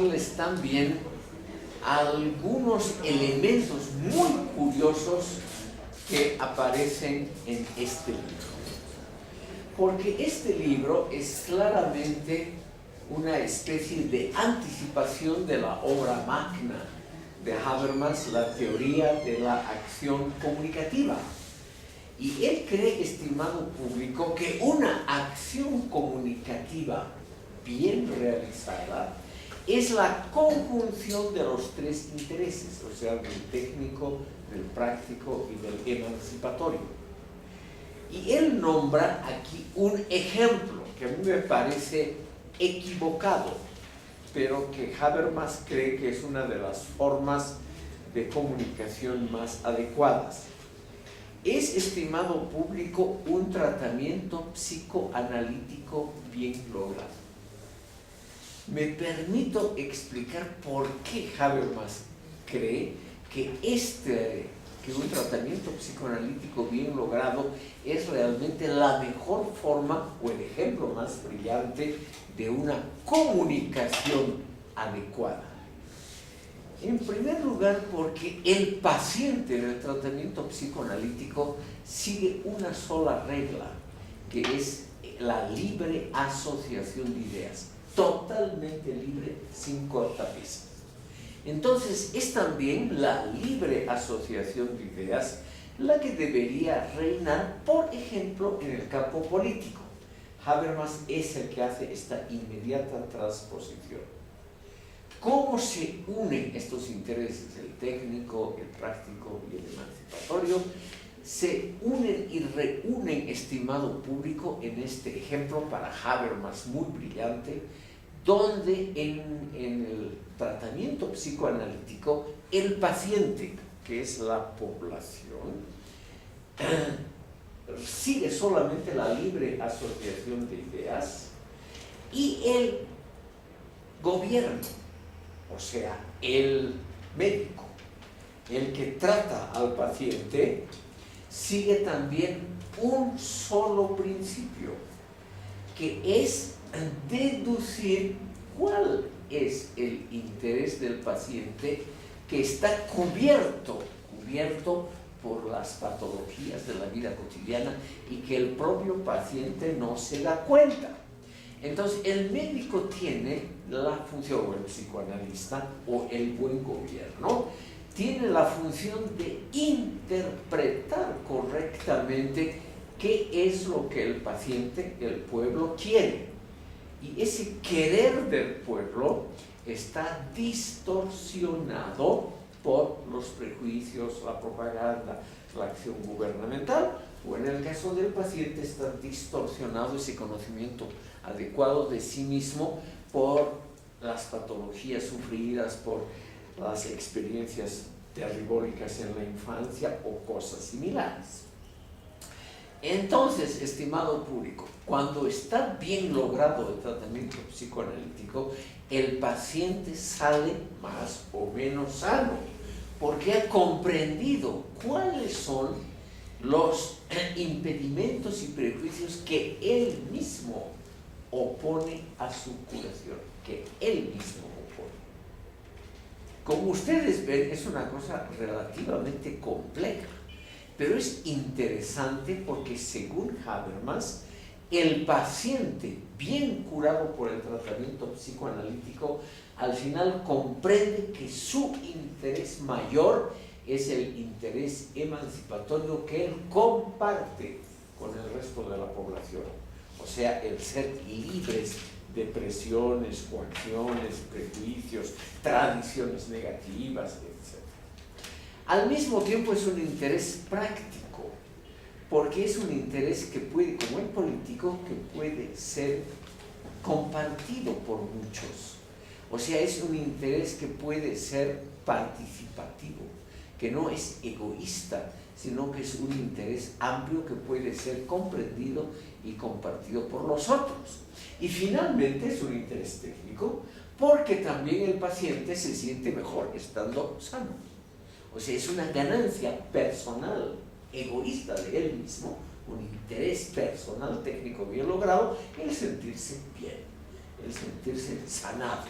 mostrarles también algunos elementos muy curiosos que aparecen en este libro. Porque este libro es claramente una especie de anticipación de la obra magna de Habermas, la teoría de la acción comunicativa. Y él cree, estimado público, que una acción comunicativa bien realizada es la conjunción de los tres intereses, o sea, del técnico, del práctico y del emancipatorio. Y él nombra aquí un ejemplo que a mí me parece equivocado, pero que Habermas cree que es una de las formas de comunicación más adecuadas. Es, estimado público, un tratamiento psicoanalítico bien logrado. Me permito explicar por qué Habermas cree que un tratamiento psicoanalítico bien logrado es realmente la mejor forma o el ejemplo más brillante de una comunicación adecuada. En primer lugar, porque el paciente en el tratamiento psicoanalítico sigue una sola regla, que es la libre asociación de ideas, totalmente libre, sin cortapisas. Entonces, es también la libre asociación de ideas la que debería reinar, por ejemplo, en el campo político. Habermas es el que hace esta inmediata transposición. ¿Cómo se unen estos intereses, el técnico, el práctico y el emancipatorio? Se unen y reúnen, estimado público, en este ejemplo para Habermas muy brillante, donde en el tratamiento psicoanalítico el paciente, que es la población, sigue solamente la libre asociación de ideas, y el gobierno, o sea, el médico, el que trata al paciente, sigue también un solo principio, que es deducir cuál es el interés del paciente que está cubierto por las patologías de la vida cotidiana y que el propio paciente no se da cuenta. Entonces, el médico tiene la función, o el psicoanalista, o el buen gobierno, tiene la función de interpretar correctamente qué es lo que el paciente, el pueblo, quiere. Y ese querer del pueblo está distorsionado por los prejuicios, la propaganda, la acción gubernamental, o en el caso del paciente está distorsionado ese conocimiento adecuado de sí mismo por las patologías sufridas, por las experiencias terroríficas en la infancia o cosas similares. Entonces, estimado público, cuando está bien logrado el tratamiento psicoanalítico, el paciente sale más o menos sano, porque ha comprendido cuáles son los impedimentos y prejuicios que él mismo opone a su curación, que él mismo opone. Como ustedes ven, es una cosa relativamente compleja, pero es interesante porque, según Habermas, el paciente bien curado por el tratamiento psicoanalítico al final comprende que su interés mayor es el interés emancipatorio que él comparte con el resto de la población, o sea, el ser libres de presiones, coacciones, prejuicios, tradiciones negativas, etc. Al mismo tiempo es un interés práctico, porque es un interés que puede, como el político, que puede ser compartido por muchos. O sea, es un interés que puede ser participativo, que no es egoísta, sino que es un interés amplio que puede ser comprendido y compartido por los otros. Y finalmente es un interés técnico, porque también el paciente se siente mejor estando sano. O sea, es una ganancia personal, egoísta de él mismo, un interés personal técnico bien logrado, el sentirse bien, el sentirse sanado.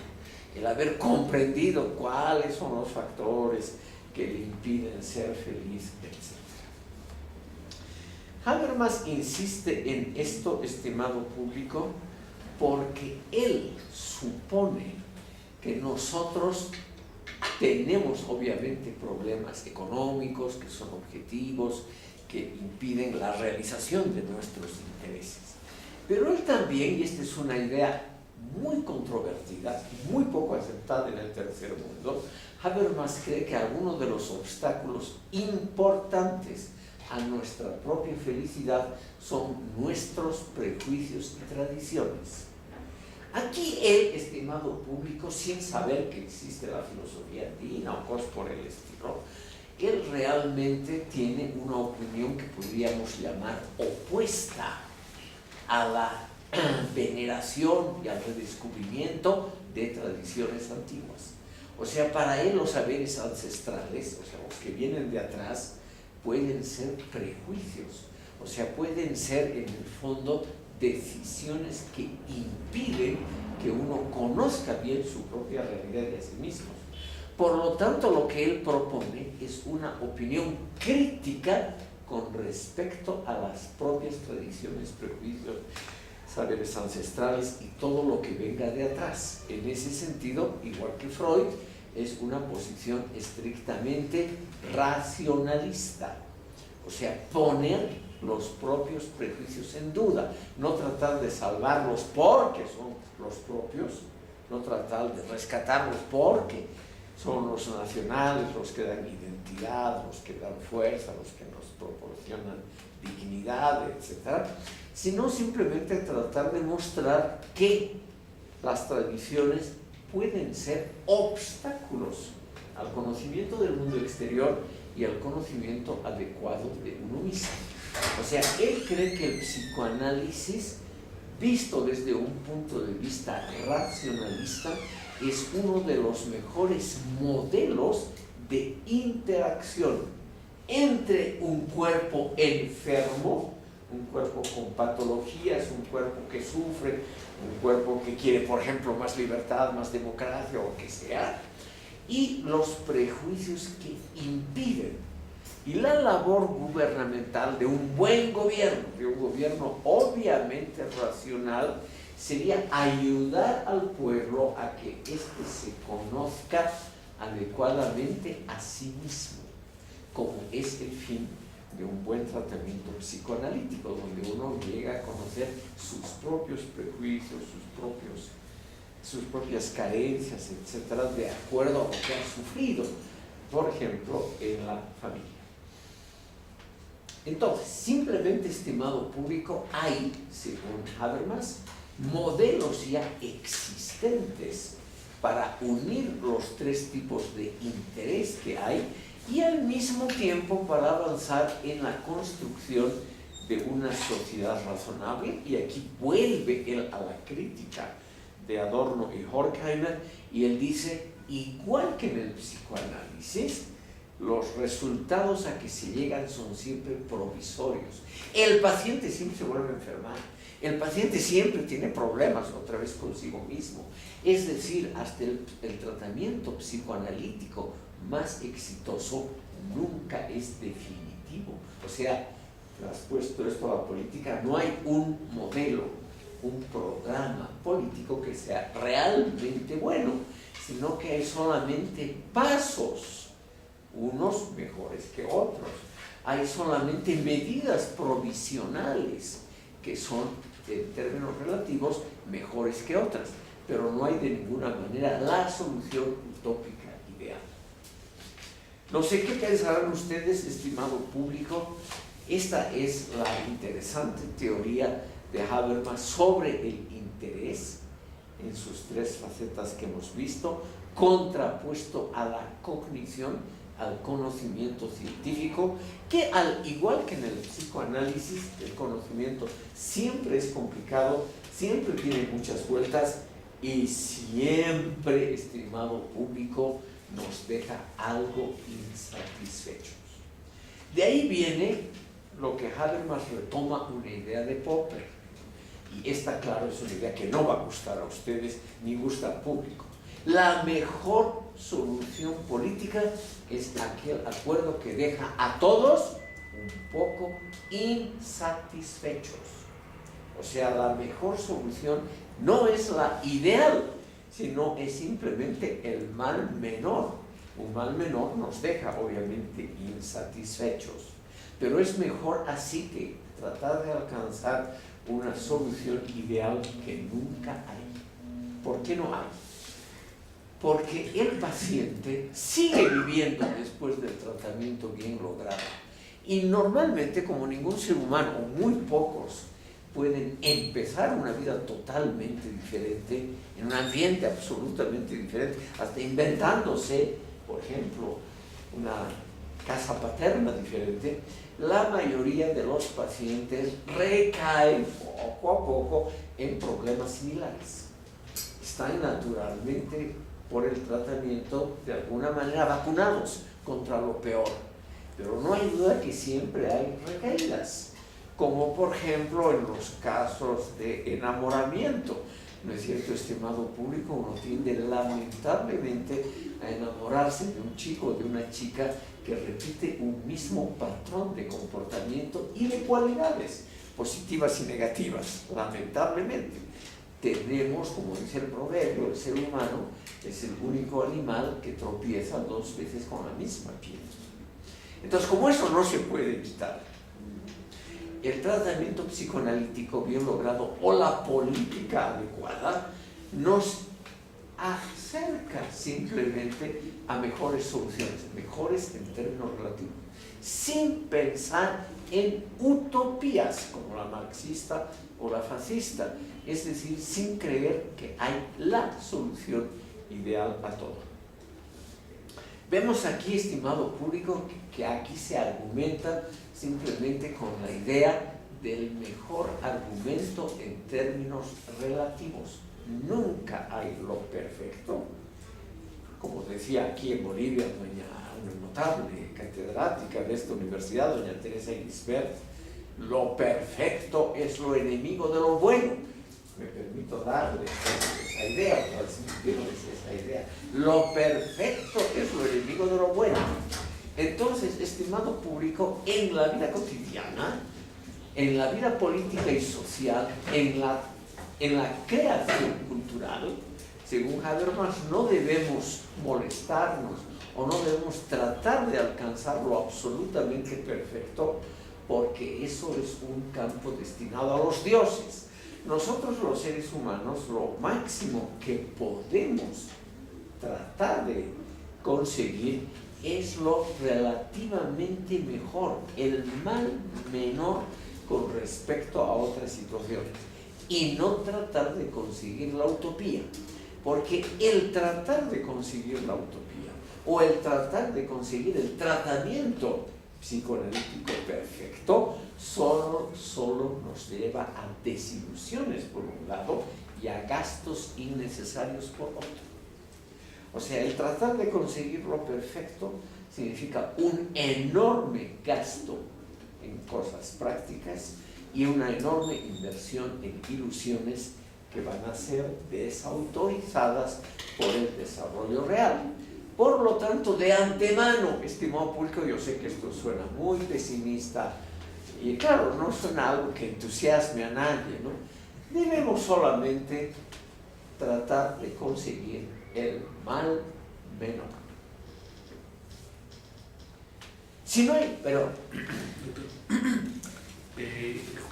el haber comprendido cuáles son los factores que le impiden ser feliz, etc. Habermas insiste en esto, estimado público, porque él supone que nosotros tenemos obviamente problemas económicos que son objetivos, que impiden la realización de nuestros intereses. Pero él también, y esta es una idea muy controvertida, muy poco aceptada en el tercer mundo, Habermas cree que algunos de los obstáculos importantes a nuestra propia felicidad son nuestros prejuicios y tradiciones. Aquí él, estimado público, sin saber que existe la filosofía andina o cosas por el estilo, él realmente tiene una opinión que podríamos llamar opuesta a la veneración y al redescubrimiento de tradiciones antiguas. O sea, para él los saberes ancestrales, o sea, los que vienen de atrás, pueden ser prejuicios, o sea, pueden ser en el fondo decisiones que impiden que uno conozca bien su propia realidad y a sí mismo. Por lo tanto, lo que él propone es una opinión crítica con respecto a las propias tradiciones, prejuicios, saberes ancestrales y todo lo que venga de atrás. En ese sentido, igual que Freud, es una posición estrictamente racionalista, o sea, poner los propios prejuicios en duda, no tratar de salvarlos porque son los propios, no tratar de rescatarlos porque son los nacionales, los que dan identidad, los que dan fuerza, los que nos proporcionan dignidad, etc., sino simplemente tratar de mostrar que las tradiciones pueden ser obstáculos al conocimiento del mundo exterior y al conocimiento adecuado de uno mismo. O sea, él cree que el psicoanálisis, visto desde un punto de vista racionalista, es uno de los mejores modelos de interacción entre un cuerpo enfermo, un cuerpo con patologías, un cuerpo que sufre, un cuerpo que quiere, por ejemplo, más libertad, más democracia o lo que sea, y los prejuicios que impiden. Y la labor gubernamental de un buen gobierno, de un gobierno obviamente racional, sería ayudar al pueblo a que éste se conozca adecuadamente a sí mismo, como es el fin de un buen tratamiento psicoanalítico, donde uno llega a conocer sus propios prejuicios, sus propias carencias, etcétera, de acuerdo a lo que ha sufrido, por ejemplo, en la familia. Entonces, simplemente, estimado público, hay, según Habermas, modelos ya existentes para unir los tres tipos de interés que hay y al mismo tiempo para avanzar en la construcción de una sociedad razonable. Y aquí vuelve él a la crítica de Adorno y Horkheimer, y él dice, igual que en el psicoanálisis, los resultados a que se llegan son siempre provisorios. El paciente siempre se vuelve a enfermar, el paciente siempre tiene problemas otra vez consigo mismo. Es decir, hasta el tratamiento psicoanalítico más exitoso nunca es definitivo. O sea, traspuesto esto a la política, no hay un modelo, un programa político que sea realmente bueno, sino que hay solamente pasos, unos mejores que otros. Hay solamente medidas provisionales que son, en términos relativos, mejores que otras, pero no hay de ninguna manera la solución utópica ideal. No sé qué pensarán ustedes, estimado público. Esta es la interesante teoría de Habermas sobre el interés en sus tres facetas que hemos visto, contrapuesto a la cognición, al conocimiento científico, que al igual que en el psicoanálisis, el conocimiento siempre es complicado, siempre tiene muchas vueltas y siempre, estimado público, nos deja algo insatisfechos. De ahí viene lo que Habermas retoma, una idea de Popper, y esta, claro, es una idea que no va a gustar a ustedes ni gusta al público. La mejor solución política es aquel acuerdo que deja a todos un poco insatisfechos. O sea, la mejor solución no es la ideal, sino es simplemente el mal menor. Un mal menor nos deja obviamente insatisfechos, pero es mejor así que tratar de alcanzar una solución ideal que nunca hay. ¿Por qué no hay? Porque el paciente sigue viviendo después del tratamiento bien logrado. Y normalmente, como ningún ser humano, o muy pocos, pueden empezar una vida totalmente diferente, en un ambiente absolutamente diferente, hasta inventándose, por ejemplo, una casa paterna diferente, la mayoría de los pacientes recaen poco a poco en problemas similares. Están naturalmente, por el tratamiento, de alguna manera vacunados contra lo peor. Pero no hay duda que siempre hay recaídas, como por ejemplo en los casos de enamoramiento. ¿No es cierto, estimado público? Uno tiende lamentablemente a enamorarse de un chico o de una chica que repite un mismo patrón de comportamiento y de cualidades, positivas y negativas, lamentablemente. Tenemos, como dice el proverbio, el ser humano es el único animal que tropieza 2 veces con la misma piedra. Entonces, como eso no se puede evitar, el tratamiento psicoanalítico bien logrado o la política adecuada nos acerca simplemente a mejores soluciones, mejores en términos relativos, sin pensar en utopías como la marxista o la fascista, es decir, sin creer que hay la solución ideal a todo. Vemos aquí, estimado público, que aquí se argumenta simplemente con la idea del mejor argumento en términos relativos. Nunca hay lo perfecto. Como decía aquí en Bolivia una notable catedrática de esta universidad, doña Teresa Irisbert, lo perfecto es lo enemigo de lo bueno. Me permito darle esa idea, transmitirles esa idea. Lo perfecto es lo enemigo de lo bueno. Entonces, estimado público, en la vida cotidiana, en la vida política y social, en la creación cultural, según Habermas, no debemos molestarnos o no debemos tratar de alcanzar lo absolutamente perfecto, porque eso es un campo destinado a los dioses. Nosotros los seres humanos, lo máximo que podemos tratar de conseguir es lo relativamente mejor, el mal menor con respecto a otras situaciones, y no tratar de conseguir la utopía, porque el tratar de conseguir la utopía o el tratar de conseguir el tratamiento psicoanalítico perfecto solo nos lleva a desilusiones por un lado y a gastos innecesarios por otro. O sea, el tratar de conseguir lo perfecto significa un enorme gasto en cosas prácticas y una enorme inversión en ilusiones que van a ser desautorizadas por el desarrollo real. Por lo tanto, de antemano, estimado público, yo sé que esto suena muy pesimista y claro, no suena algo que entusiasme a nadie, ¿no? Debemos solamente tratar de conseguir el mal menor. Si no hay, pero...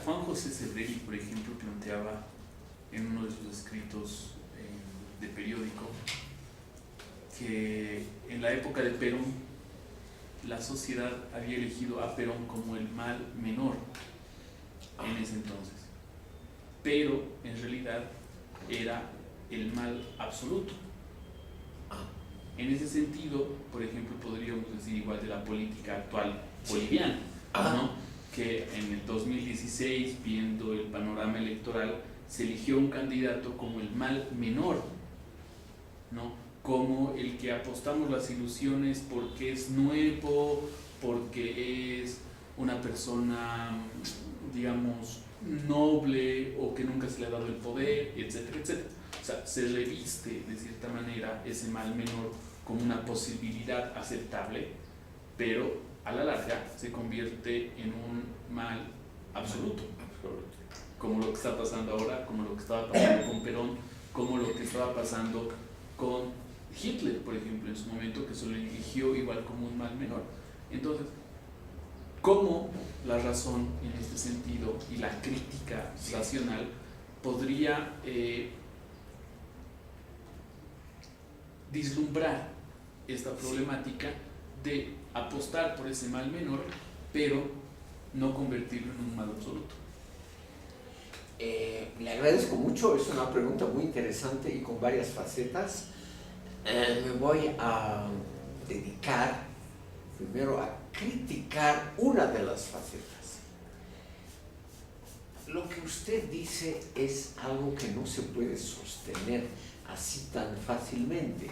Juan José Sebrelli, por ejemplo, planteaba en uno de sus escritos de periódico que en la época de Perón la sociedad había elegido a Perón como el mal menor en ese entonces, pero en realidad era el mal absoluto. En ese sentido, por ejemplo, podríamos decir igual de la política actual boliviana, ¿no? Que en el 2016, viendo el panorama electoral, se eligió un candidato como el mal menor, ¿no? Como el que apostamos las ilusiones porque es nuevo, porque es una persona, digamos, noble o que nunca se le ha dado el poder, etcétera, etcétera. O sea, se reviste de cierta manera ese mal menor como una posibilidad aceptable, pero a la larga se convierte en un mal absoluto, como lo que está pasando ahora, como lo que estaba pasando con Perón, como lo que estaba pasando con Hitler, por ejemplo, en su momento, que se lo eligió igual como un mal menor. Entonces, ¿cómo la razón en este sentido y la crítica racional podría vislumbrar esta problemática de apostar por ese mal menor, pero no convertirlo en un mal absoluto? Le agradezco mucho, es una pregunta muy interesante y con varias facetas. Me voy a dedicar primero a criticar una de las facetas. Lo que usted dice es algo que no se puede sostener así tan fácilmente,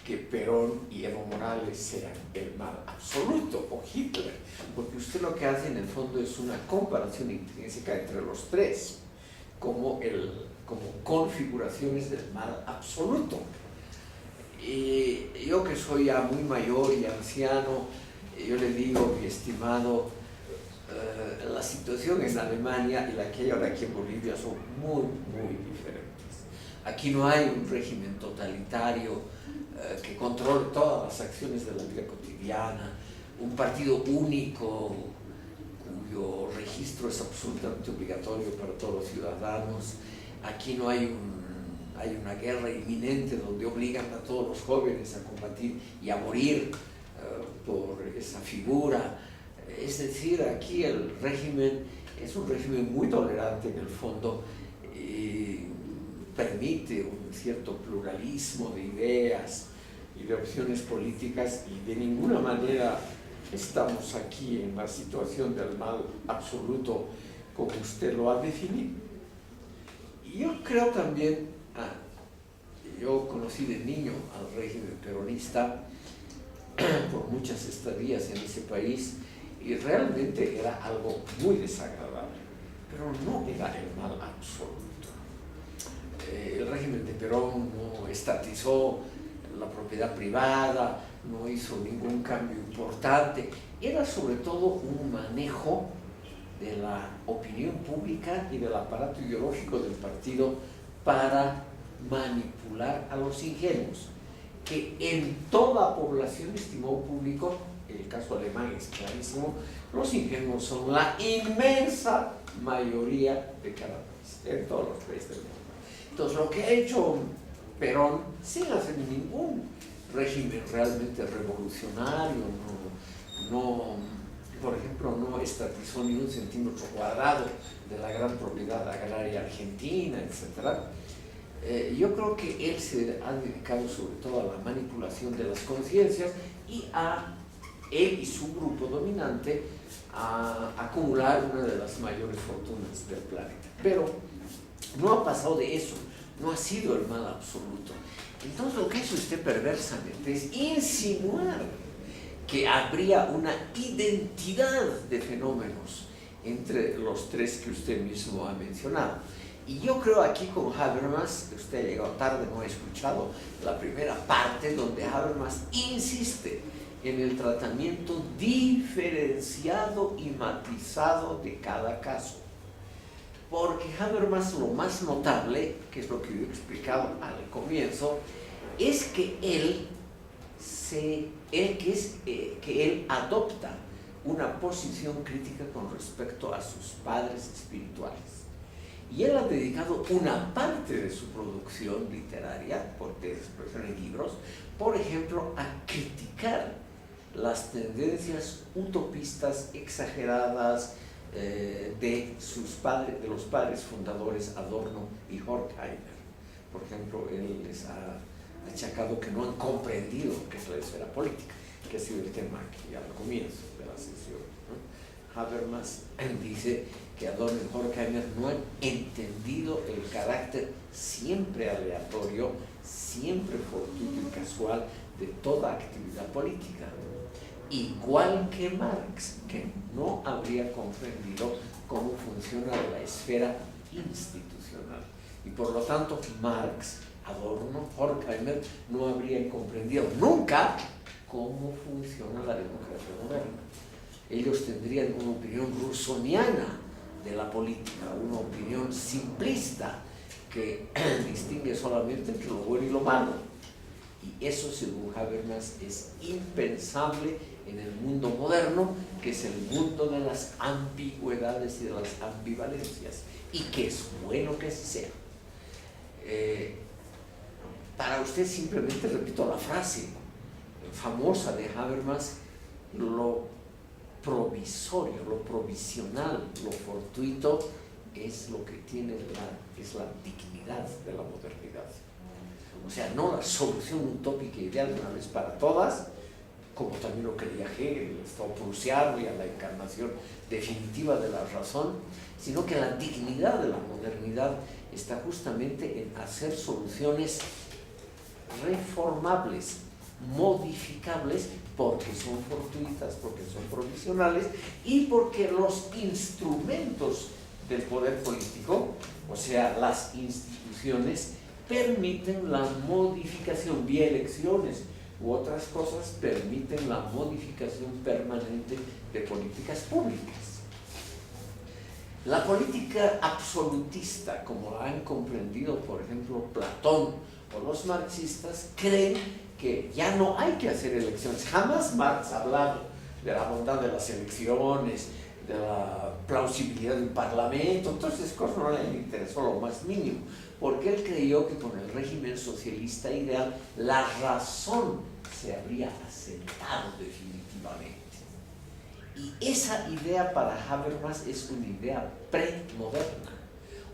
que Perón y Evo Morales sean el mal absoluto, o Hitler, porque usted lo que hace en el fondo es una comparación intrínseca entre los tres, como configuraciones del mal absoluto. Y yo, que soy ya muy mayor y anciano, yo le digo, mi estimado, la situación en Alemania y la que hay ahora aquí en Bolivia son muy, muy diferentes. Aquí no hay un régimen totalitario que controle todas las acciones de la vida cotidiana, un partido único cuyo registro es absolutamente obligatorio para todos los ciudadanos. Aquí no hay una guerra inminente donde obligan a todos los jóvenes a combatir y a morir por esa figura. Es decir, aquí el régimen es un régimen muy tolerante en el fondo, y permite un cierto pluralismo de ideas y de opciones políticas, y de ninguna manera estamos aquí en la situación del mal absoluto como usted lo ha definido. Y yo creo también, yo conocí de niño al régimen peronista por muchas estadías en ese país, y realmente era algo muy desagradable, pero no era el mal absoluto. El régimen de Perón no estatizó la propiedad privada, no hizo ningún cambio importante, era sobre todo un manejo de la opinión pública y del aparato ideológico del partido para manipular a los ingenuos, que en toda población estimó público. El caso alemán es clarísimo, los ingenuos son la inmensa mayoría de cada país, en todos los países del mundo. Entonces, lo que ha hecho Perón, sin hacer ningún régimen realmente revolucionario, por ejemplo, no estatizó ni un centímetro cuadrado de la gran propiedad agraria argentina, etc. Yo creo que él se ha dedicado sobre todo a la manipulación de las conciencias y él y su grupo dominante a acumular una de las mayores fortunas del planeta. Pero no ha pasado de eso, no ha sido el mal absoluto. Entonces, lo que hace usted perversamente es insinuar que habría una identidad de fenómenos entre los tres que usted mismo ha mencionado. Y yo creo aquí con Habermas, que usted ha llegado tarde, no ha escuchado la primera parte donde Habermas insiste en el tratamiento diferenciado y matizado de cada caso. Porque Habermas, lo más notable, que es lo que yo he explicado al comienzo, es que él adopta una posición crítica con respecto a sus padres espirituales. Y él ha dedicado una parte de su producción literaria, de expresión en libros, por ejemplo, a criticar las tendencias utopistas exageradas de los padres fundadores Adorno y Horkheimer. Por ejemplo, él les ha achacado que no han comprendido qué es la esfera política, que ha sido el tema aquí al comienzo de la sesión, ¿no? Habermas dice que Adorno y Horkheimer no han entendido el carácter siempre aleatorio, siempre fortuito y casual de toda actividad política. Igual que Marx, que no habría comprendido cómo funciona la esfera institucional. Y por lo tanto, Marx Adorno, Horkheimer no habrían comprendido nunca cómo funciona la democracia moderna. Ellos tendrían una opinión rusoniana de la política, una opinión simplista que distingue solamente entre lo bueno y lo malo. Y eso, según Habermas, es impensable en el mundo moderno, que es el mundo de las ambigüedades y de las ambivalencias, y que es bueno que así sea. Para usted simplemente repito la frase famosa de Habermas: lo provisorio, lo provisional, lo fortuito es lo que tiene es la dignidad de la modernidad. O sea, no la solución utópica ideal de una vez para todas, como también lo creía Hegel, el Estado prusiano y a la encarnación definitiva de la razón, sino que la dignidad de la modernidad está justamente en hacer soluciones reformables, modificables, porque son fortuitas, porque son provisionales y porque los instrumentos del poder político, o sea, las instituciones, permiten la modificación vía elecciones u otras cosas, permiten la modificación permanente de políticas públicas. La política absolutista, como la han comprendido, por ejemplo, Platón o los marxistas, creen que ya no hay que hacer elecciones. Jamás Marx ha hablado de la bondad de las elecciones, de la plausibilidad del parlamento. Todas esas cosas no le interesó lo más mínimo, porque él creyó que con el régimen socialista ideal la razón se habría asentado definitivamente. Y esa idea para Habermas es una idea premoderna,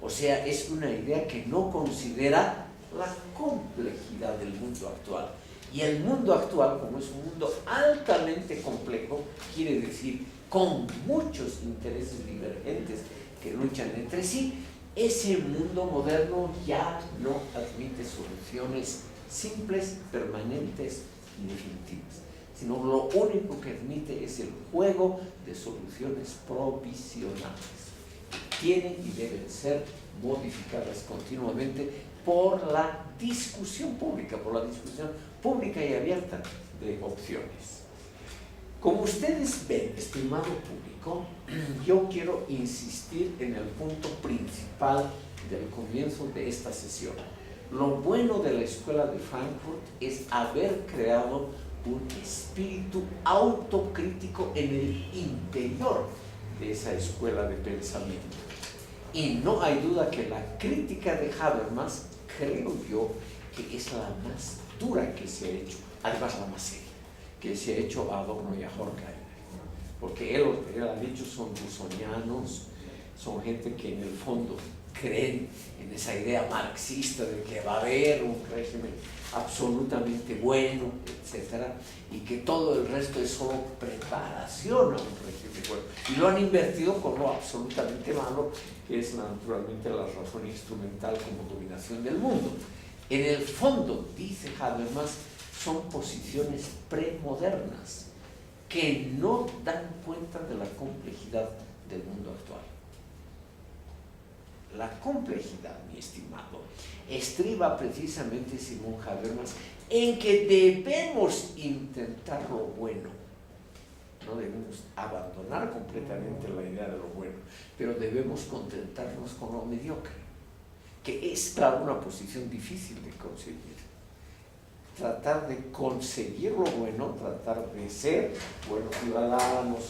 o sea, es una idea que no considera la complejidad del mundo actual. Y el mundo actual, como es un mundo altamente complejo, quiere decir con muchos intereses divergentes que luchan entre sí, ese mundo moderno ya no admite soluciones simples, permanentes y definitivas, sino lo único que admite es el juego de soluciones provisionales. Tienen y deben ser modificadas continuamente por la discusión pública y abierta de opciones. Como ustedes ven, estimado público, yo quiero insistir en el punto principal del comienzo de esta sesión. Lo bueno de la Escuela de Frankfurt es haber creado un espíritu autocrítico en el interior de esa escuela de pensamiento. Y no hay duda que la crítica de Habermas, creo yo, que es la más dura que se ha hecho, además la más seria, que se ha hecho a Adorno y a Horkheimer. Porque él ha dicho, son rusonianos, son gente que en el fondo creen en esa idea marxista de que va a haber un régimen absolutamente bueno, etcétera, y que todo el resto es solo preparación a un régimen bueno. Y lo han invertido con lo absolutamente malo, que es naturalmente la razón instrumental como dominación del mundo. En el fondo, dice Habermas, son posiciones premodernas que no dan cuenta de la complejidad del mundo actual. La complejidad, mi estimado, estriba precisamente, según Habermas, en que debemos intentar lo bueno. No debemos abandonar completamente la idea de lo bueno, pero debemos contentarnos con lo mediocre, que es, claro, una posición difícil de conseguir. Tratar de conseguir lo bueno, tratar de ser buenos ciudadanos,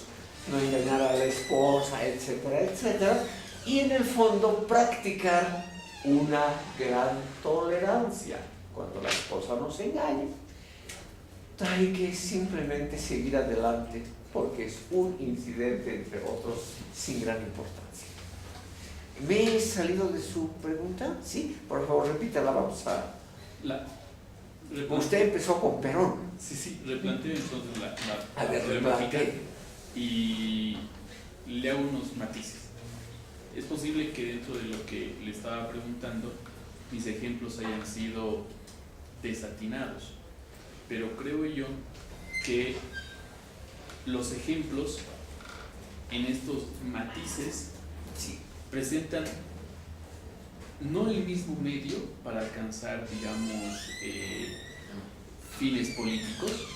no engañar a la esposa, etcétera, etcétera, y en el fondo practicar una gran tolerancia cuando la esposa nos engaña. Hay que simplemente seguir adelante porque es un incidente, entre otros, sin gran importancia. ¿Me he salido de su pregunta? Sí, por favor, repítala, vamos a... Usted empezó con Perón. Sí, replanteo entonces A ver, replanteo y le hago unos matices. Es posible que dentro de lo que le estaba preguntando mis ejemplos hayan sido desatinados, pero creo yo que los ejemplos en estos matices presentan no el mismo medio para alcanzar, digamos, fines políticos.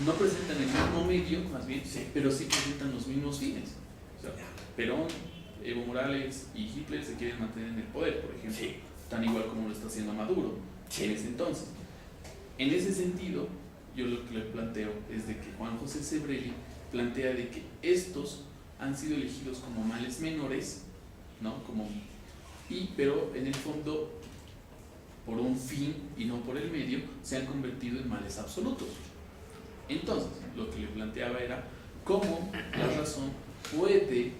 No presentan el mismo medio, más bien, Sí. pero sí presentan los mismos fines. O sea, Perón, Evo Morales y Hitler se quieren mantener en el poder, por ejemplo, Sí. tan igual como lo está haciendo Maduro en ese entonces. En ese sentido, yo lo que le planteo es de que Juan José Sebrelli plantea de que estos han sido elegidos como males menores, ¿no? Pero en el fondo, por un fin y no por el medio, se han convertido en males absolutos. Entonces, lo que le planteaba era cómo la razón puede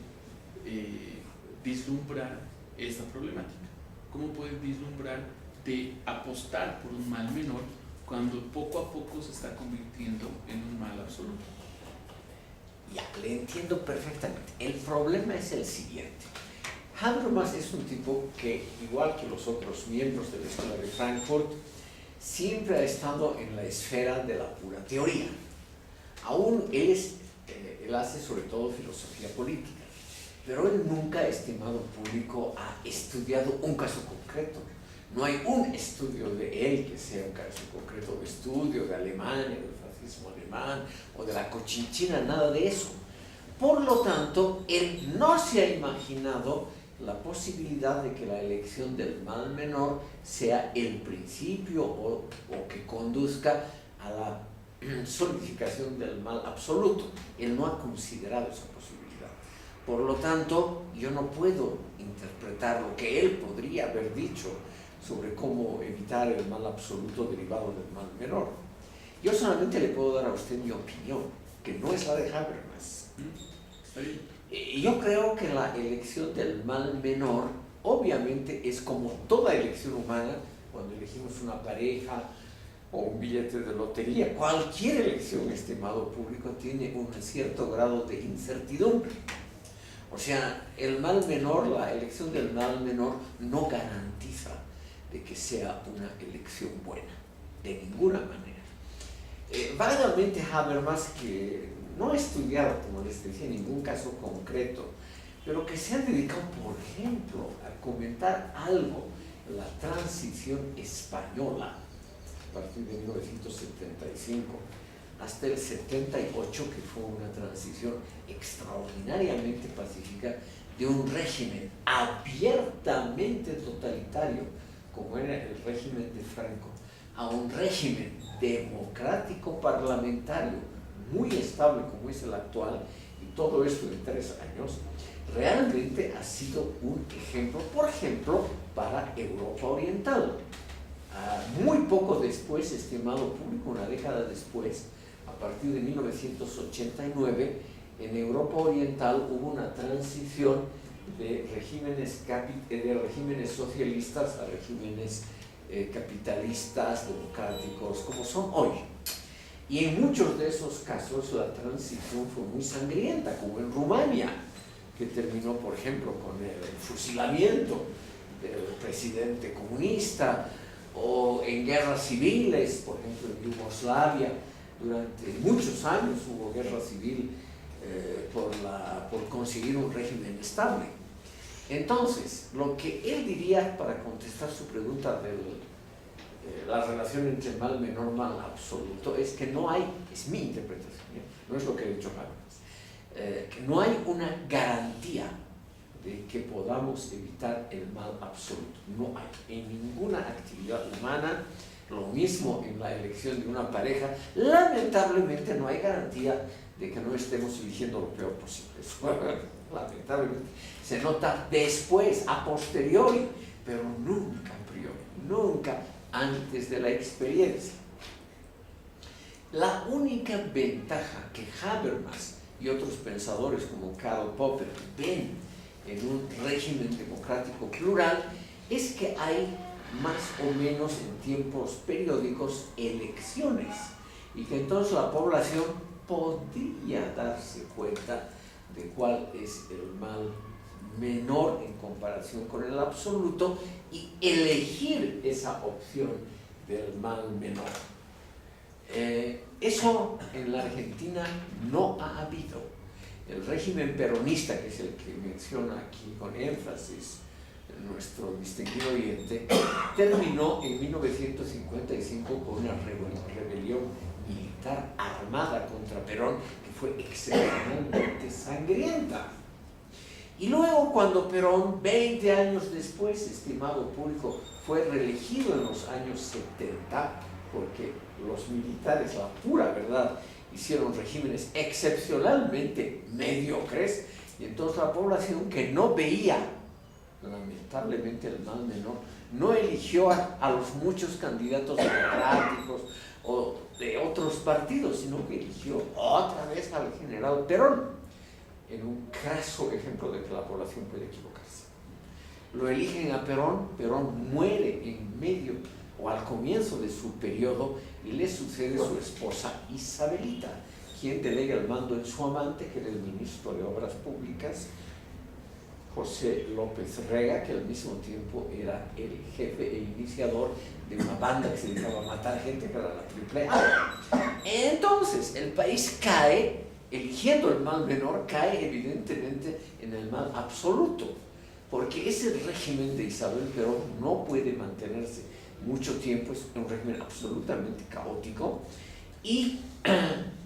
vislumbrar esta problemática. Cómo puede vislumbrar de apostar por un mal menor cuando poco a poco se está convirtiendo en un mal absoluto. Ya, le entiendo perfectamente. El problema es el siguiente. Habermas es un tipo que, igual que los otros miembros de la Escuela de Frankfurt, siempre ha estado en la esfera de la pura teoría. Aún él hace sobre todo filosofía política, pero él nunca, estimado público, ha estudiado un caso concreto. No hay un estudio de él que sea un caso concreto de estudio de Alemania, del fascismo alemán o de la Cochinchina, nada de eso. Por lo tanto, él no se ha imaginado la posibilidad de que la elección del mal menor sea el principio o que conduzca a la solidificación del mal absoluto. Él no ha considerado esa posibilidad. Por lo tanto, yo no puedo interpretar lo que él podría haber dicho sobre cómo evitar el mal absoluto derivado del mal menor. Yo solamente le puedo dar a usted mi opinión, que no es la de Habermas. ¿Está bien? Yo creo que la elección del mal menor, obviamente, es como toda elección humana, cuando elegimos una pareja o un billete de lotería. Cualquier elección, estimado público, tiene un cierto grado de incertidumbre. O sea, el mal menor, la elección del mal menor, no garantiza de que sea una elección buena, de ninguna manera. Vagamente Habermas, que no ha estudiado, como les decía, ningún caso concreto, pero que se ha dedicado, por ejemplo, a comentar algo, la transición española, a partir de 1975 hasta el 78, que fue una transición extraordinariamente pacífica de un régimen abiertamente totalitario, como era el régimen de Franco, a un régimen democrático parlamentario muy estable como es el actual, y todo esto en 3 años, realmente ha sido un ejemplo, por ejemplo, para Europa Oriental. Muy poco después, estimado público, una década después, a partir de 1989, en Europa Oriental hubo una transición de regímenes socialistas a regímenes capitalistas, democráticos, como son hoy. Y en muchos de esos casos la transición fue muy sangrienta, como en Rumania, que terminó, por ejemplo, con el fusilamiento del presidente comunista, o en guerras civiles, por ejemplo en Yugoslavia. Durante muchos años hubo guerra civil por conseguir un régimen estable. Entonces, lo que él diría para contestar su pregunta de la relación entre mal menor, mal absoluto, es que no hay, es mi interpretación, no es lo que he dicho Habermas, que no hay una garantía de que podamos evitar el mal absoluto. No hay en ninguna actividad humana. Lo mismo en la elección de una pareja. Lamentablemente no hay garantía de que no estemos eligiendo lo peor posible. Eso, lamentablemente se nota después, a posteriori, pero nunca a priori, nunca antes de la experiencia. La única ventaja que Habermas y otros pensadores como Karl Popper ven en un régimen democrático plural es que hay más o menos en tiempos periódicos elecciones, y que entonces la población podría darse cuenta de cuál es el mal menor en comparación con el absoluto y elegir esa opción del mal menor. Eso en la Argentina no ha habido. El régimen peronista, que es el que menciona aquí con énfasis nuestro distinguido oyente, terminó en 1955 con una rebelión militar armada contra Perón que fue excepcionalmente sangrienta. Y luego, cuando Perón, 20 años después, estimado público, fue reelegido en los años 70, porque los militares, la pura verdad, hicieron regímenes excepcionalmente mediocres, y entonces la población, que no veía lamentablemente el mal menor, no eligió a los muchos candidatos democráticos o de otros partidos, sino que eligió otra vez al general Perón, en un caso ejemplo de que la población puede equivocarse. Lo eligen a Perón, Perón muere en medio o al comienzo de su periodo y le sucede su esposa Isabelita, quien delega el mando en su amante, que era el ministro de Obras Públicas, José López Rega, que al mismo tiempo era el jefe e iniciador de una banda que se dedicaba a matar gente, que era la Triple A. Entonces, el país cae, eligiendo el mal menor, cae evidentemente en el mal absoluto, porque ese régimen de Isabel Perón no puede mantenerse mucho tiempo, es un régimen absolutamente caótico, y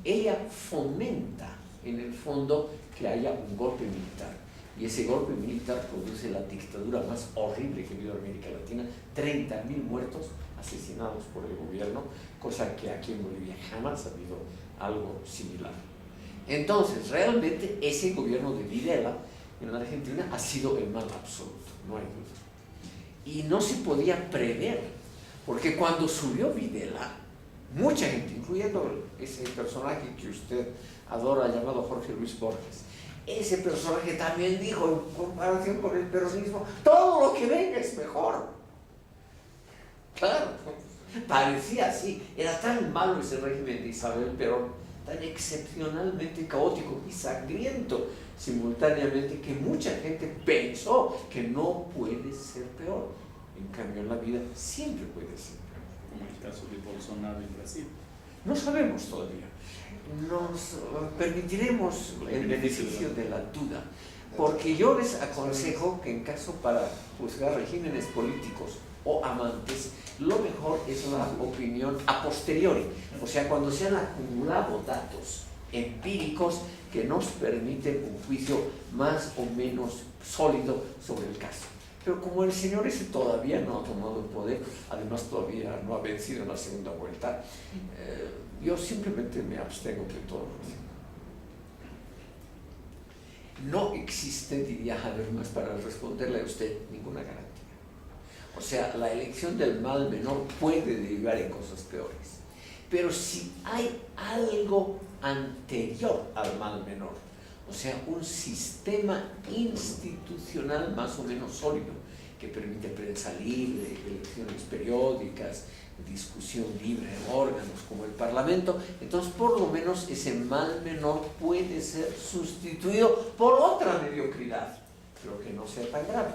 ella fomenta, en el fondo, que haya un golpe militar. Y ese golpe militar produce la dictadura más horrible que ha habido en América Latina, 30.000 muertos asesinados por el gobierno, cosa que aquí en Bolivia jamás ha habido algo similar. Entonces, realmente ese gobierno de Videla en la Argentina ha sido el mal absoluto, no hay duda. Y no se podía prever, porque cuando subió Videla, mucha gente, incluyendo ese personaje que usted adora llamado Jorge Luis Borges, ese personaje también dijo, en comparación con el peronismo, todo lo que venga es mejor. Claro, parecía así, era tan malo ese régimen de Isabel Perón, tan excepcionalmente caótico y sangriento simultáneamente, que mucha gente pensó que no puede ser peor. En cambio, en la vida siempre puede ser peor. Como el caso de Bolsonaro en Brasil. No sabemos todavía. Nos permitiremos el beneficio de la duda, porque yo les aconsejo que en caso para juzgar regímenes políticos o amantes, lo mejor es la opinión a posteriori, o sea, cuando se han acumulado datos empíricos que nos permiten un juicio más o menos sólido sobre el caso. Pero como el señor ese todavía no ha tomado el poder, además todavía no ha vencido en la segunda vuelta, yo simplemente me abstengo de todo. No existe, diría Habermas, para responderle a usted, ninguna garantía. O sea, la elección del mal menor puede derivar en cosas peores. Pero si hay algo anterior al mal menor, o sea, un sistema institucional más o menos sólido que permite prensa libre, elecciones periódicas, discusión libre en órganos como el Parlamento, entonces por lo menos ese mal menor puede ser sustituido por otra mediocridad, pero que no sea tan grave.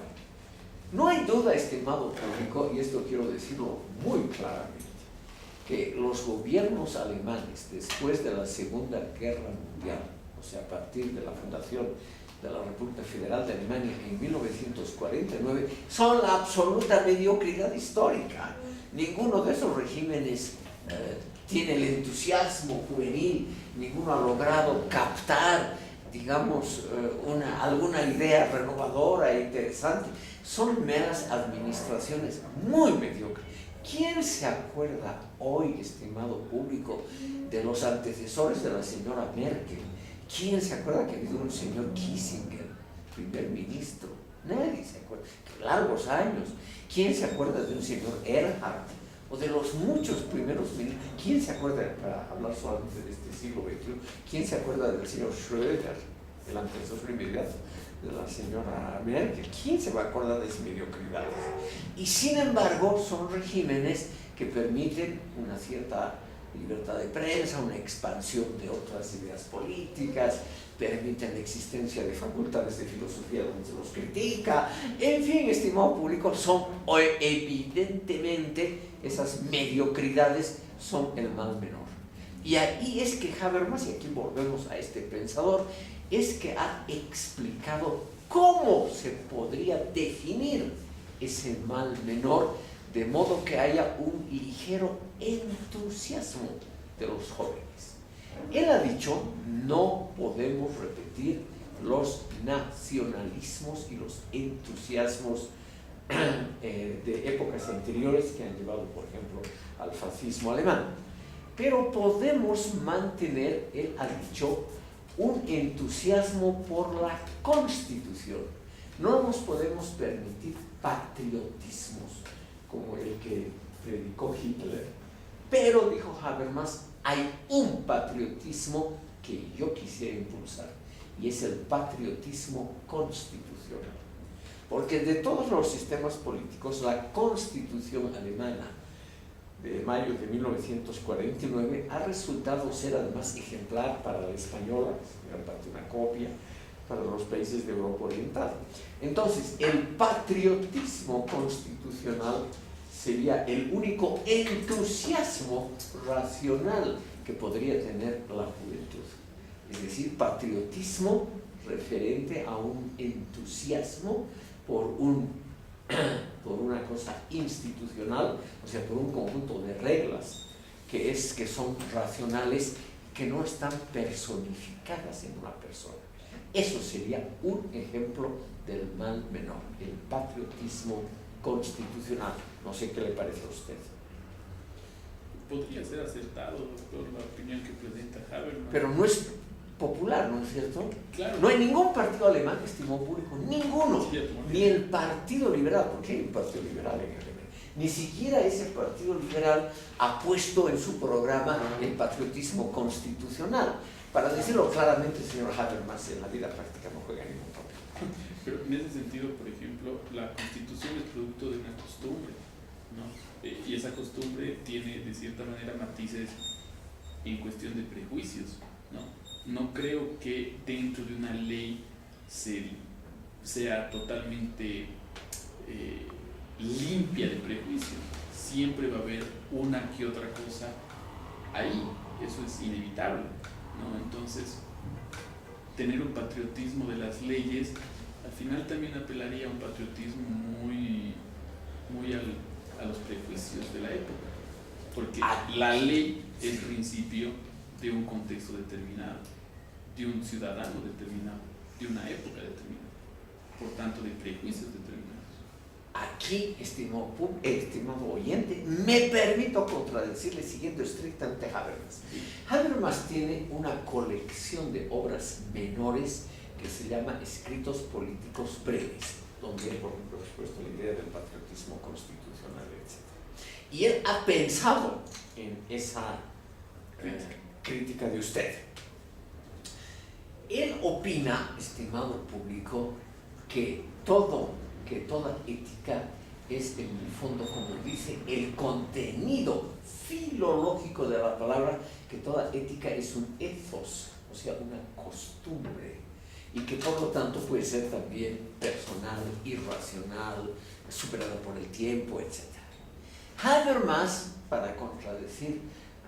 No hay duda, estimado público, y esto quiero decirlo muy claramente, que los gobiernos alemanes después de la Segunda Guerra Mundial, o sea, a partir de la fundación de la República Federal de Alemania en 1949, son la absoluta mediocridad histórica. Ninguno de esos regímenes tiene el entusiasmo juvenil, ninguno ha logrado captar, digamos, alguna idea renovadora e interesante. Son meras administraciones muy mediocres. ¿Quién se acuerda hoy, estimado público, de los antecesores de la señora Merkel? ¿Quién se acuerda que ha habido un señor Kissinger, primer ministro? Nadie se acuerda. Largos años. ¿Quién se acuerda de un señor Erhard? O de los muchos primeros ministros. ¿Quién se acuerda, para hablar solamente de este siglo XXI, quién se acuerda del señor Schröder, el antecesor inmediato de la señora Merkel? ¿Quién se va a acordar de esas mediocridades? Y sin embargo, son regímenes que permiten una cierta libertad de prensa, una expansión de otras ideas políticas, permiten la existencia de facultades de filosofía donde se los critica. En fin, estimado público, son evidentemente esas mediocridades son el mal menor. Y ahí es que Habermas, y aquí volvemos a este pensador, es que ha explicado cómo se podría definir ese mal menor, de modo que haya un ligero entusiasmo de los jóvenes. Él ha dicho, no podemos repetir los nacionalismos y los entusiasmos de épocas anteriores que han llevado, por ejemplo, al fascismo alemán. Pero podemos mantener, él ha dicho, un entusiasmo por la Constitución. No nos podemos permitir patriotismos como el que predicó Hitler. Pero, dijo Habermas, hay un patriotismo que yo quisiera impulsar, y es el patriotismo constitucional. Porque de todos los sistemas políticos, la Constitución alemana de mayo de 1949 ha resultado ser además ejemplar para la española, que era parte una copia, para los países de Europa Oriental. Entonces, el patriotismo constitucional sería el único entusiasmo racional que podría tener la juventud. Es decir, patriotismo referente a un entusiasmo por una cosa institucional, o sea, por un conjunto de reglas que son racionales, que no están personificadas en una persona. Eso sería un ejemplo del mal menor, el patriotismo constitucional. No sé qué le parece a usted. Podría ser acertado, doctor, la opinión que presenta Habermas. Pero no es popular, ¿no es cierto? Claro. No hay ningún partido alemán, estimó público, ninguno, Sí, ni el Partido Liberal, porque hay un Partido Liberal en Alemania, ni siquiera ese Partido Liberal ha puesto en su programa el patriotismo constitucional. Para decirlo claramente, señor Habermas, en la vida práctica no juega ningún papel. Pero en ese sentido, por ejemplo, la Constitución es producto de una costumbre, ¿no? Y esa costumbre tiene, de cierta manera, matices en cuestión de prejuicios, ¿no? No creo que dentro de una ley sea totalmente limpia de prejuicios. Siempre va a haber una que otra cosa ahí, eso es inevitable, ¿no? Entonces, tener un patriotismo de las leyes, al final también apelaría a un patriotismo muy a los prejuicios de la época, porque la ley es el principio de un contexto determinado, de un ciudadano determinado, de una época determinada, por tanto de prejuicios determinados. Aquí, estimado oyente, me permito contradecirle siguiendo estrictamente a Habermas. Habermas tiene una colección de obras menores que se llama Escritos Políticos Breves, donde él, por supuesto, la idea del patriotismo constitucional, etc. Y él ha pensado en esa crítica de usted. Él opina, estimado público, que toda ética es en el fondo, como dice, el contenido filológico de la palabra, que toda ética es un ethos, o sea, una costumbre, y que por lo tanto puede ser también personal, irracional, superada por el tiempo, etc. Habermas, para contradecir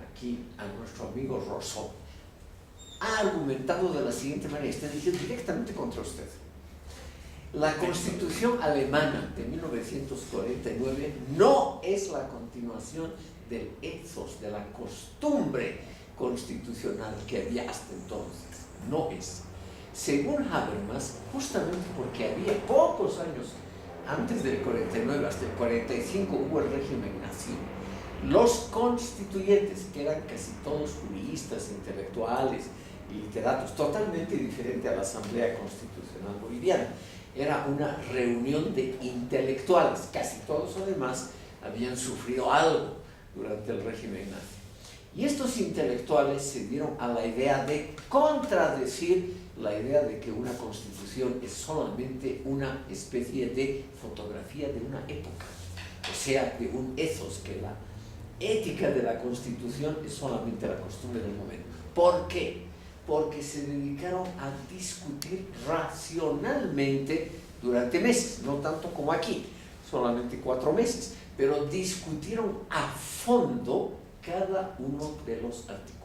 aquí a nuestro amigo Rousseau, ha argumentado de la siguiente manera, está diciendo directamente contra usted. La Constitución alemana de 1949 no es la continuación del ethos, de la costumbre constitucional que había hasta entonces. No es. Según Habermas, justamente porque había pocos años antes del 49, hasta el 45 hubo el régimen nazi, los constituyentes, que eran casi todos juristas, intelectuales y literatos, totalmente diferente a la Asamblea Constitucional Boliviana, era una reunión de intelectuales, casi todos además habían sufrido algo durante el régimen nazi. Y estos intelectuales se dieron a la idea de contradecir la idea de que una constitución es solamente una especie de fotografía de una época, o sea, de un ethos, que la ética de la constitución es solamente la costumbre del momento. ¿Por qué? Porque se dedicaron a discutir racionalmente durante meses, no tanto como aquí, solamente 4 meses, pero discutieron a fondo cada uno de los artículos.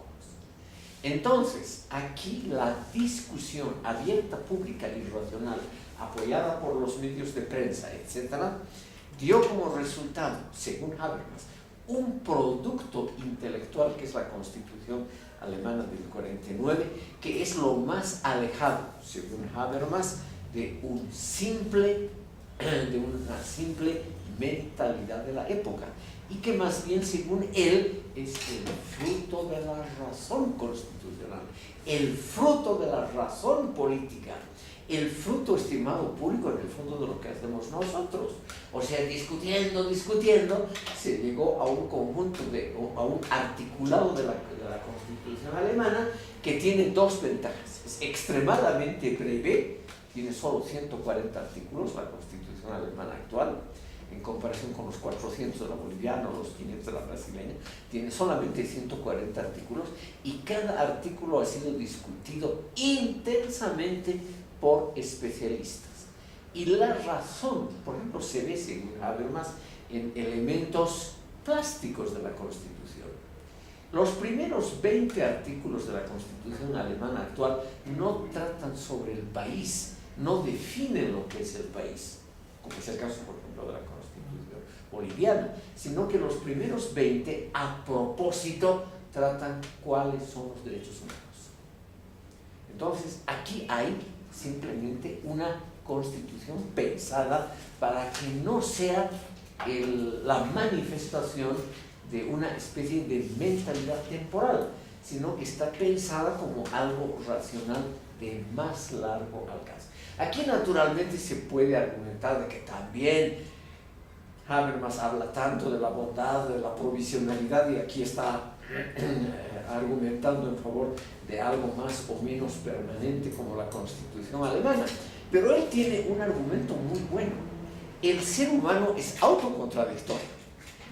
Entonces, aquí la discusión abierta, pública y racional, apoyada por los medios de prensa, etc., dio como resultado, según Habermas, un producto intelectual que es la Constitución alemana del 49, que es lo más alejado, según Habermas, de una simple mentalidad de la época, y que más bien, según él, es el fruto de la razón constitucional, el fruto de la razón política, el fruto, estimado público, en el fondo de lo que hacemos nosotros. O sea, discutiendo, se llegó a un conjunto, a un articulado de la Constitución alemana que tiene dos ventajas. Es extremadamente breve, tiene solo 140 artículos, la Constitución alemana actual, en comparación con los 400 de la boliviana o los 500 de la brasileña, tiene solamente 140 artículos, y cada artículo ha sido discutido intensamente por especialistas. Y la razón, por ejemplo, se ve, según Habermas, en elementos plásticos de la Constitución. Los primeros 20 artículos de la Constitución alemana actual no tratan sobre el país, no definen lo que es el país, como es el caso, por ejemplo, de la Constitución boliviana, sino que los primeros 20, a propósito, tratan cuáles son los derechos humanos. Entonces, aquí hay simplemente una Constitución pensada para que no sea la manifestación de una especie de mentalidad temporal, sino que está pensada como algo racional de más largo alcance. Aquí naturalmente se puede argumentar de que también Habermas habla tanto de la bondad, de la provisionalidad, y aquí está argumentando en favor de algo más o menos permanente como la Constitución alemana. Pero él tiene un argumento muy bueno. El ser humano es autocontradictorio.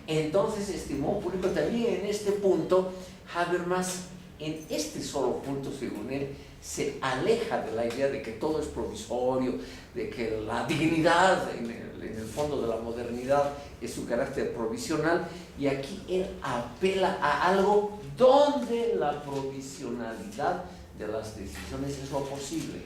Entonces, estimó público, también en este punto, Habermas, en este solo punto, según él, se aleja de la idea de que todo es provisorio, de que la dignidad en el fondo de la modernidad es su carácter provisional, y aquí él apela a algo donde la provisionalidad de las decisiones es lo posible.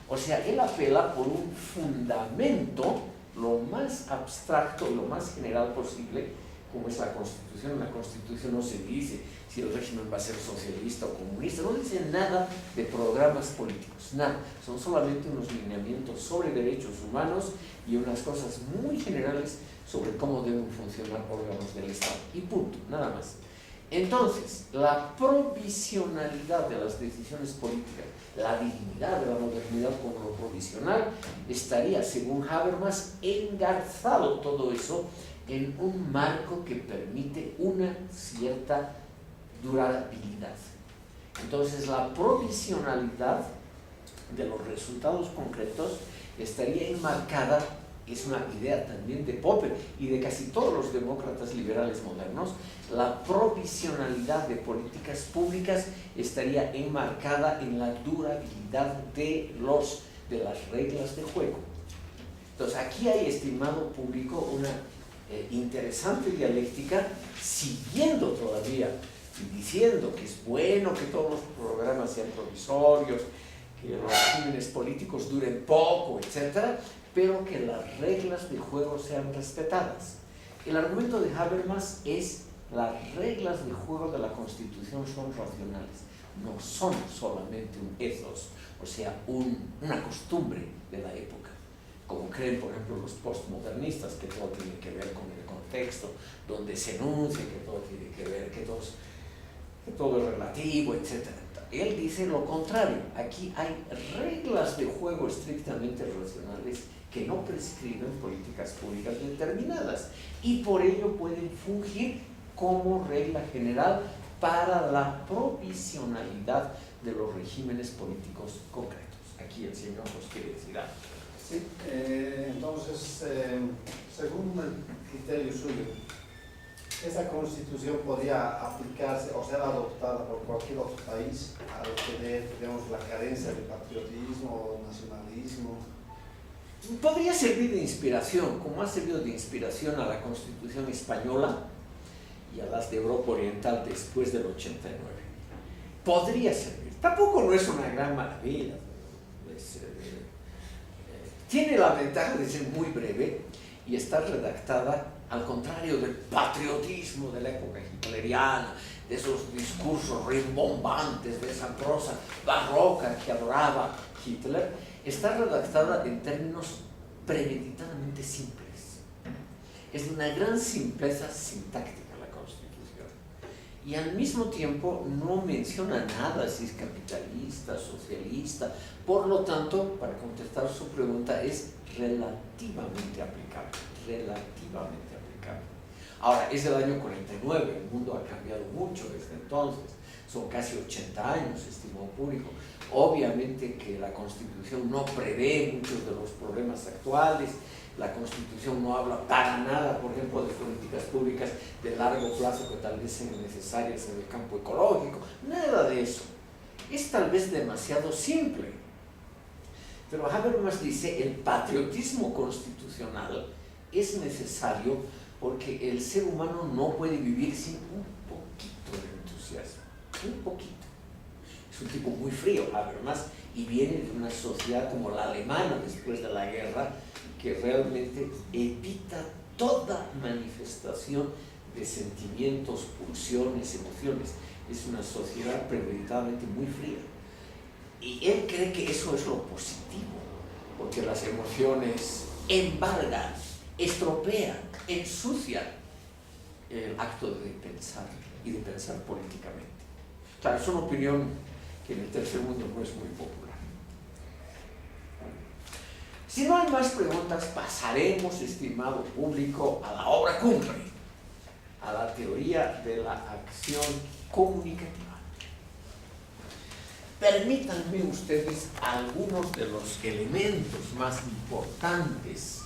O sea, él apela por un fundamento lo más abstracto y lo más general posible, como es la Constitución. En la Constitución no se dice si el régimen va a ser socialista o comunista, no dice nada de programas políticos, nada. Son solamente unos lineamientos sobre derechos humanos y unas cosas muy generales sobre cómo deben funcionar órganos del Estado, y punto, nada más. Entonces, la provisionalidad de las decisiones políticas, la dignidad de la modernidad como lo provisional, estaría, según Habermas, engarzado todo eso en un marco que permite una cierta durabilidad. Entonces, la provisionalidad de los resultados concretos estaría enmarcada, es una idea también de Popper y de casi todos los demócratas liberales modernos, la provisionalidad de políticas públicas estaría enmarcada en la durabilidad de las reglas de juego. Entonces, aquí hay, estimado público, una interesante dialéctica, siguiendo todavía y diciendo que es bueno que todos los programas sean provisorios, que los regímenes políticos duren poco, etc., pero que las reglas de juego sean respetadas. El argumento de Habermas es: las reglas de juego de la Constitución son racionales, no son solamente un ethos, o sea, una costumbre de la época, como creen, por ejemplo, los postmodernistas, que todo tiene que ver con el contexto donde se enuncia, que todo tiene que ver, que todo es relativo, etc. Él dice lo contrario. Aquí hay reglas de juego estrictamente racionales que no prescriben políticas públicas determinadas, y por ello pueden fungir como regla general para la provisionalidad de los regímenes políticos concretos. Aquí el señor nos quiere decir algo. Sí, entonces, según el criterio suyo, ¿esa Constitución podría aplicarse o ser adoptada por cualquier otro país al tener, digamos, la carencia de patriotismo o nacionalismo? Podría servir de inspiración, como ha servido de inspiración a la Constitución española y a las de Europa Oriental después del 89. Podría servir. Tampoco no es una gran maravilla. Tiene la ventaja de ser muy breve y está redactada al contrario del patriotismo de la época hitleriana, de esos discursos rimbombantes, de esa prosa barroca que adoraba Hitler. Está redactada en términos premeditadamente simples. Es de una gran simpleza sintáctica la Constitución. Y al mismo tiempo no menciona nada si es capitalista, socialista. Por lo tanto, para contestar su pregunta, es relativamente aplicable. Relativamente aplicable. Ahora, es el año 49, el mundo ha cambiado mucho desde entonces. Son casi 80 años, estimado público. Obviamente que la Constitución no prevé muchos de los problemas actuales. La Constitución no habla para nada, por ejemplo, de políticas públicas de largo plazo que tal vez sean necesarias en el campo ecológico. Nada de eso. Es tal vez demasiado simple. Pero Habermas dice, el patriotismo constitucional es necesario porque el ser humano no puede vivir sin un poquito de entusiasmo. Un poquito. Es un tipo muy frío, Habermas, y viene de una sociedad como la alemana después de la guerra, que realmente evita toda manifestación de sentimientos, pulsiones, emociones. Es una sociedad premeditadamente muy fría. Y él cree que eso es lo positivo, porque las emociones embargan, estropean, ensucian el acto de pensar y de pensar políticamente. Claro, es una opinión que en el tercer mundo no es muy popular. Si no hay más preguntas, pasaremos, estimado público, a la obra cumbre, a la teoría de la acción comunicativa. Permítanme ustedes algunos de los elementos más importantes